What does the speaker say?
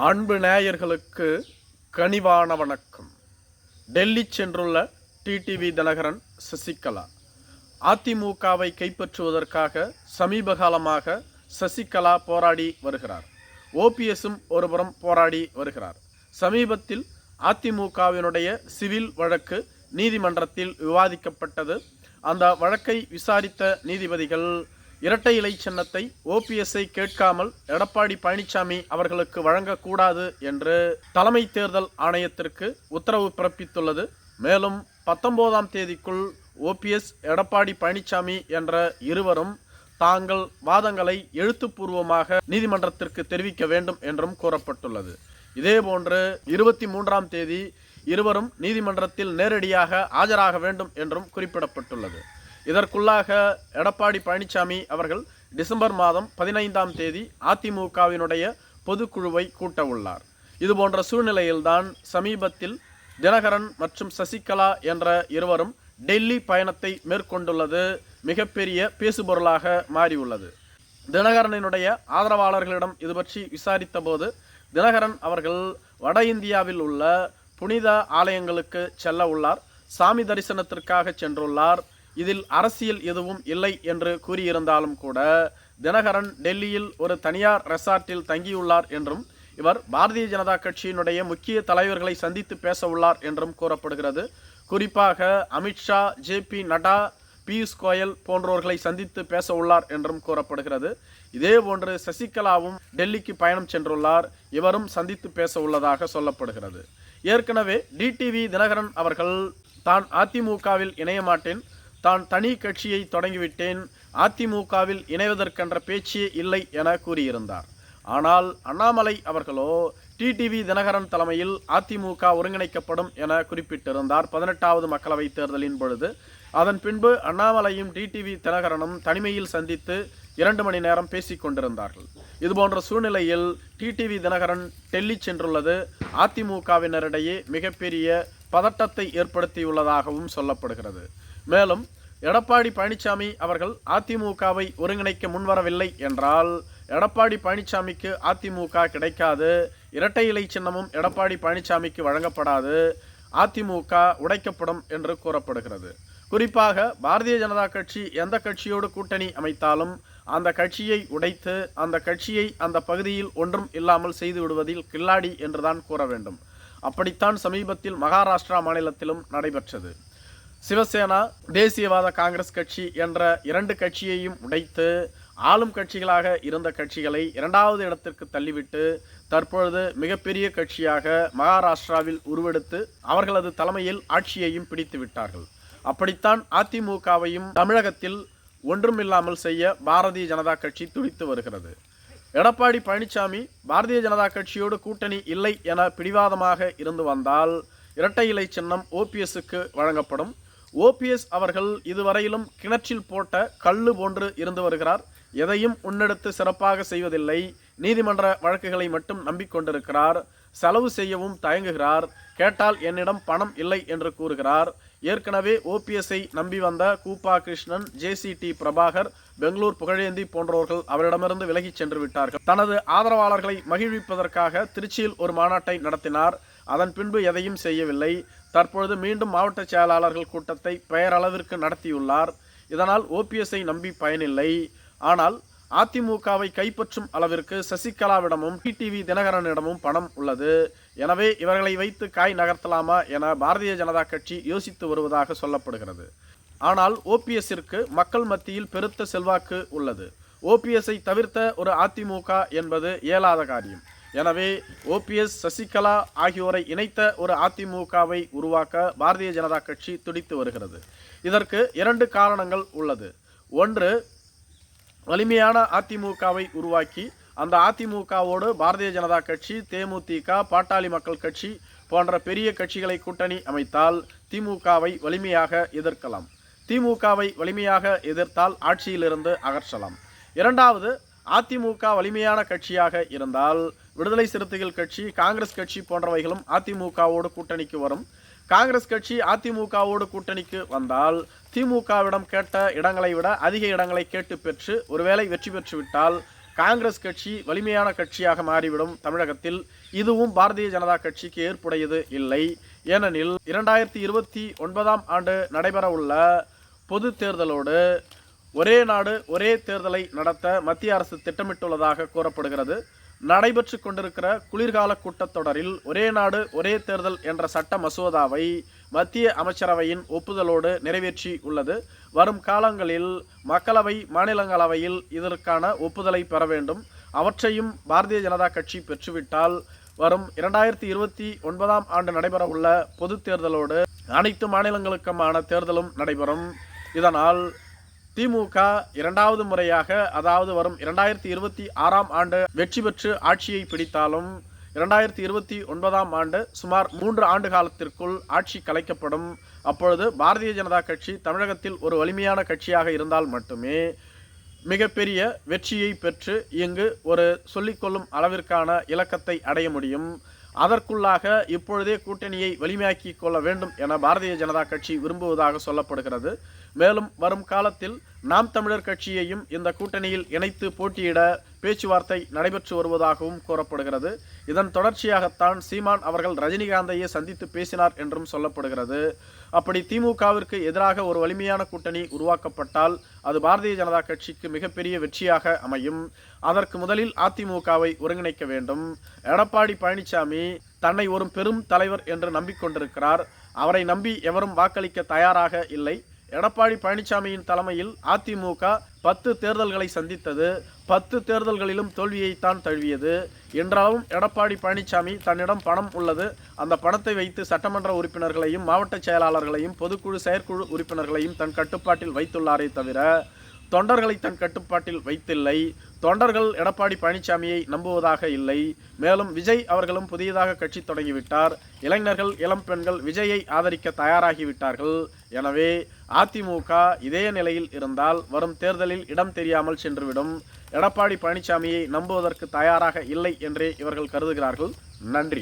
அன்பு நேயர்களுக்கு கனிவான வணக்கம். டெல்லி சென்றுள்ள டிடிவி தினகரன், சசிகலா அதிமுகவை கைப்பற்றுவதற்காக சமீப காலமாக சசிகலா போராடி வருகிறார். ஓபிஎஸும் ஒருபுறம் போராடி வருகிறார். சமீபத்தில் அதிமுகவினுடைய சிவில் வழக்கு நீதிமன்றத்தில் விவாதிக்கப்பட்டது. அந்த வழக்கை விசாரித்த நீதிபதிகள் இரட்டை இலை சின்னத்தை ஓபிஎஸ்ஐ கேட்காமல் எடப்பாடி பழனிசாமி அவர்களுக்கு வழங்கக்கூடாது என்று தலைமை தேர்தல் ஆணையத்திற்கு உத்தரவு பிறப்பித்துள்ளது. மேலும் 19ஆம் தேதிக்குள் ஓபிஎஸ், எடப்பாடி பழனிசாமி என்ற இருவரும் தாங்கள் வாதங்களை எழுத்துப்பூர்வமாக நீதிமன்றத்திற்கு தெரிவிக்க வேண்டும் என்றும் கூறப்பட்டுள்ளது. இதேபோன்று 23ஆம் தேதி இருவரும் நீதிமன்றத்தில் நேரடியாக ஆஜராக வேண்டும் என்றும் குறிப்பிடப்பட்டுள்ளது. இதற்குள்ளாக எடப்பாடி பழனிசாமி அவர்கள் டிசம்பர் மாதம் 15ஆம் தேதி அதிமுகவினுடைய பொதுக்குழுவை கூட்ட உள்ளார். இதுபோன்ற சூழ்நிலையில்தான் சமீபத்தில் தினகரன் மற்றும் சசிகலா என்ற இருவரும் டெல்லி பயணத்தை மேற்கொண்டுள்ளது மிகப்பெரிய பேசுபொருளாக மாறியுள்ளது. தினகரனினுடைய ஆதரவாளர்களிடம் இது பற்றி விசாரித்த போது தினகரன் அவர்கள் வட இந்தியாவில் உள்ள புனித ஆலயங்களுக்கு செல்ல உள்ளார், சாமி தரிசனத்திற்காக சென்றுள்ளார். இதில் அரசியல் எதுவும் இல்லை என்று கூறியிருந்தாலும் கூட தினகரன் டெல்லியில் ஒரு தனியார் ரெசார்ட்டில் தங்கியுள்ளார் என்றும் இவர் பாரதிய ஜனதா கட்சியினுடைய முக்கிய தலைவர்களை சந்தித்து பேச உள்ளார் என்றும் கூறப்படுகிறது. குறிப்பாக அமித்ஷா, ஜேபி நட்டா, பியூஷ் கோயல் போன்றோர்களை சந்தித்து பேச உள்ளார் என்றும் கூறப்படுகிறது. இதேபோன்று சசிகலாவும் டெல்லிக்கு பயணம் சென்றுள்ளார், இவரும் சந்தித்து பேச உள்ளதாக சொல்லப்படுகிறது. ஏற்கனவே டிடிவி தினகரன் அவர்கள் தான் அதிமுகவில் இணைய மாட்டேன், தான் தனி கட்சியை தொடங்கிவிட்டேன், அதிமுகவில் இணைவதற்கென்ற பேச்சே இல்லை என கூறியிருந்தார். ஆனால் அண்ணாமலை அவர்களோ டிடிவி தினகரன் தலைமையில் அதிமுக ஒருங்கிணைக்கப்படும் என குறிப்பிட்டிருந்தார் 18வது மக்களவை தேர்தலின் பொழுது. அதன் பின்பு அண்ணாமலையும் டிடிவி தினகரனும் தனிமையில் சந்தித்து 2 மணி நேரம் பேசிக் கொண்டிருந்தார்கள். இதுபோன்ற சூழ்நிலையில் டிடிவி தினகரன் டெல்லி சென்றுள்ளது அதிமுகவினரிடையே மிகப்பெரிய பதட்டத்தை ஏற்படுத்தியுள்ளதாகவும் சொல்லப்படுகிறது. மேலும் எடப்பாடி பழனிசாமி அவர்கள் அதிமுகவை ஒருங்கிணைக்க முன்வரவில்லை என்றால் எடப்பாடி பழனிசாமிக்கு அதிமுக கிடைக்காது, இரட்டை இலை சின்னமும் எடப்பாடி பழனிசாமிக்கு வழங்கப்படாது, அதிமுக உடைக்கப்படும் என்று கூறப்படுகிறது. குறிப்பாக பாரதிய ஜனதா கட்சி எந்த கட்சியோடு கூட்டணி அமைத்தாலும் அந்த கட்சியை உடைத்து அந்த கட்சியை அந்த பகுதியில் ஒன்றும் இல்லாமல் செய்து விடுவதில் கில்லாடி என்றுதான் கூற வேண்டும். அப்படித்தான் சமீபத்தில் மகாராஷ்டிரா மாநிலத்திலும் நடைபெற்றது. சிவசேனா, தேசியவாத காங்கிரஸ் கட்சி என்ற 2 கட்சியையும் உடைத்து ஆளும் கட்சிகளாக இருந்த கட்சிகளை 2வது இடத்திற்கு தள்ளிவிட்டு தற்பொழுது மிகப்பெரிய கட்சியாக மகாராஷ்டிராவில் உருவெடுத்து அவர்களது தலைமையில் ஆட்சியையும் பிடித்து விட்டார்கள். அப்படித்தான் அதிமுகவையும் தமிழகத்தில் ஒன்றுமில்லாமல் செய்ய பாரதிய ஜனதா கட்சி துடித்து வருகிறது. எடப்பாடி பழனிசாமி பாரதிய ஜனதா கட்சியோடு கூட்டணி இல்லை என பிடிவாதமாக இருந்து வந்தால் இரட்டை இலை சின்னம் ஓபிஎஸ்க்கு வழங்கப்படும். ஓபிஎஸ் அவர்கள் இதுவரையிலும் கிணற்றில் போட்ட கல்லு போன்று இருந்து வருகிறார். எதையும் முன்னெடுத்து சிறப்பாக செய்வதில்லை. நீதிமன்ற வழக்குகளை மட்டும் நம்பிக்கொண்டிருக்கிறார். செலவு செய்யவும் தயங்குகிறார். கேட்டால் என்னிடம் பணம் இல்லை என்று கூறுகிறார். ஏற்கனவே ஓபிஎஸ்ஐ நம்பி வந்த கூப்பா கிருஷ்ணன், ஜேசிடி பிரபாகர், பெங்களூர் புகழேந்தி போன்றவர்கள் அவரிடமிருந்து விலகிச் சென்று விட்டார்கள். தனது ஆதரவாளர்களை மகிழ்விப்பதற்காக திருச்சியில் ஒரு மாநாட்டை நடத்தினார். அதன் பின்பு எதையும் செய்யவில்லை. தற்பொழுது மீண்டும் மாவட்ட செயலாளர்கள் கூட்டத்தை பெயரளவிற்கு நடத்தியுள்ளார். இதனால் ஓபிஎஸ்ஐ நம்பி பயனில்லை. ஆனால் அதிமுகவை கைப்பற்றும் அளவிற்கு சசிகலாவிடமும் டிடிவி தினகரனிடமும் பணம் உள்ளது. எனவே இவர்களை வைத்து காய் நகர்த்தலாமா என பாரதிய ஜனதா கட்சி யோசித்து வருவதாக சொல்லப்படுகிறது. ஆனால் ஓபிஎஸ்ஸிற்கு மக்கள் மத்தியில் பெருத்த செல்வாக்கு உள்ளது. ஓபிஎஸ்ஐ தவிர்த்த ஒரு அதிமுக என்பது இயலாத காரியம். எனவே ஓபிஎஸ், சசிகலா ஆகியோரை இணைத்த ஒரு அதிமுகவை உருவாக்க பாரதிய ஜனதா கட்சி துடித்து வருகிறது. இதற்கு 2 காரணங்கள் உள்ளது. ஒன்று, வலிமையான அதிமுகவை உருவாக்கி அந்த அதிமுகவோடு பாரதிய ஜனதா கட்சி, தேமுதிக, பாட்டாளி மக்கள் கட்சி போன்ற பெரிய கட்சிகளை கூட்டணி அமைத்தால் திமுகவை வலிமையாக எதிர்க்கலாம். திமுகவை வலிமையாக எதிர்த்தால் ஆட்சியிலிருந்து அகற்றலாம். 2வது, அதிமுக வலிமையான கட்சியாக இருந்தால் விடுதலை சிறுத்தைகள் கட்சி, காங்கிரஸ் கட்சி போன்றவைகளும் அதிமுகவோடு கூட்டணிக்கு வரும். காங்கிரஸ் கட்சி அதிமுகவோடு கூட்டணிக்கு வந்தால் திமுகவிடம் கேட்ட இடங்களை விட அதிக இடங்களை கேட்டு பெற்று ஒருவேளை வெற்றி பெற்றுவிட்டால் காங்கிரஸ் கட்சி வலிமையான கட்சியாக மாறிவிடும் தமிழகத்தில் இதுவும் பாரதிய ஜனதா கட்சிக்கு ஏற்புடையது இல்லை. ஏனெனில் 2029ஆம் ஆண்டு நடைபெறவுள்ள பொது தேர்தலோடு ஒரே நாடு ஒரே தேர்தலை நடத்த மத்திய அரசு திட்டமிட்டுள்ளதாக கூறப்படுகிறது. நடைபெற்று கொண்டிருக்கிற குளிர்கால கூட்டத்தொடரில் ஒரே நாடு ஒரே தேர்தல் என்ற சட்ட மசோதாவை மத்திய அமைச்சரவையின் ஒப்புதலோடு நிறைவேற்றி உள்ளது. வரும் காலங்களில் மக்களவை மாநிலங்களவையில் இதற்கான ஒப்புதலை பெற வேண்டும். அவற்றையும் பாரதிய ஜனதா கட்சி பெற்றுவிட்டால் வரும் 2029ஆம் ஆண்டு நடைபெறவுள்ள பொது தேர்தலோடு அனைத்து மாநிலங்களுக்குமான தேர்தலும் நடைபெறும். இதனால் திமுக இரண்டாவது முறையாக, அதாவது வரும் 2026ஆம் ஆண்டு வெற்றி பெற்று ஆட்சியை பிடித்தாலும் 2029ஆம் ஆண்டு சுமார் 3 ஆண்டு காலத்திற்குள் ஆட்சி கலைக்கப்படும். அப்பொழுது பாரதிய ஜனதா கட்சி தமிழகத்தில் ஒரு வலிமையான கட்சியாக இருந்தால் மட்டுமே மிகப்பெரிய வெற்றியை பெற்று இங்கு ஒரு சொல்லிக்கொள்ளும் அளவிற்கான இலக்கத்தை அடைய முடியும். அதற்குள்ளாக இப்பொழுதே கூட்டணியை வலிமையாக்கி கொள்ள வேண்டும் என பாரதிய ஜனதா கட்சி விரும்புவதாக சொல்லப்படுகிறது. மேலும் வரும் காலத்தில் நாம் தமிழர் கட்சியையும் இந்த கூட்டணியில் இணைத்து போட்டியிட பேச்சுவார்த்தை நடைபெற்று வருவதாகவும் கூறப்படுகிறது. இதன் தொடர்ச்சியாகத்தான் சீமான் அவர்கள் ரஜினிகாந்தையே சந்தித்து பேசினார் என்றும் சொல்லப்படுகிறது. அப்படி திமுகவிற்கு எதிராக ஒரு வலிமையான கூட்டணி உருவாக்கப்பட்டால் அது பாரதிய ஜனதா கட்சிக்கு மிகப்பெரிய வெற்றியாக அமையும். அதற்கு முதலில் அதிமுகவை ஒருங்கிணைக்க வேண்டும். எடப்பாடி பழனிசாமி தன்னை ஒரு பெரும் தலைவர் என்று நம்பிக்கொண்டிருக்கிறார். அவரை நம்பி எவரும் வாக்களிக்க தயாராக இல்லை. எடப்பாடி பழனிசாமியின் தலைமையில் அதிமுக 10 தேர்தல்களை சந்தித்தது. 10 தேர்தல்களிலும் தோல்வியைத்தான் தழுவியது. என்றாலும் எடப்பாடி பழனிசாமி தன்னிடம் பணம் உள்ளது, அந்த பணத்தை வைத்து சட்டமன்ற உறுப்பினர்களையும் மாவட்ட செயலாளர்களையும் பொதுக்குழு செயற்குழு உறுப்பினர்களையும் தன் கட்டுப்பாட்டில் வைத்துள்ளாரே தவிர தொண்டர்களை தன் கட்டுப்பாட்டில் வைத்தில்லை. தொண்டர்கள் எடப்பாடி பழனிசாமியை நம்புவதாக இல்லை. மேலும் விஜய் அவர்களும் புதியதாக கட்சி தொடங்கிவிட்டார். இளைஞர்கள் இளம் பெண்கள் விஜயை ஆதரிக்க தயாராகிவிட்டார்கள். எனவே அதிமுக இதே நிலையில் இருந்தால் வரும் தேர்தலில் இடம் தெரியாமல் சென்றுவிடும். எடப்பாடி பழனிசாமியை நம்புவதற்கு தயாராக இல்லை என்றே இவர்கள் கருதுகிறார்கள். நன்றி.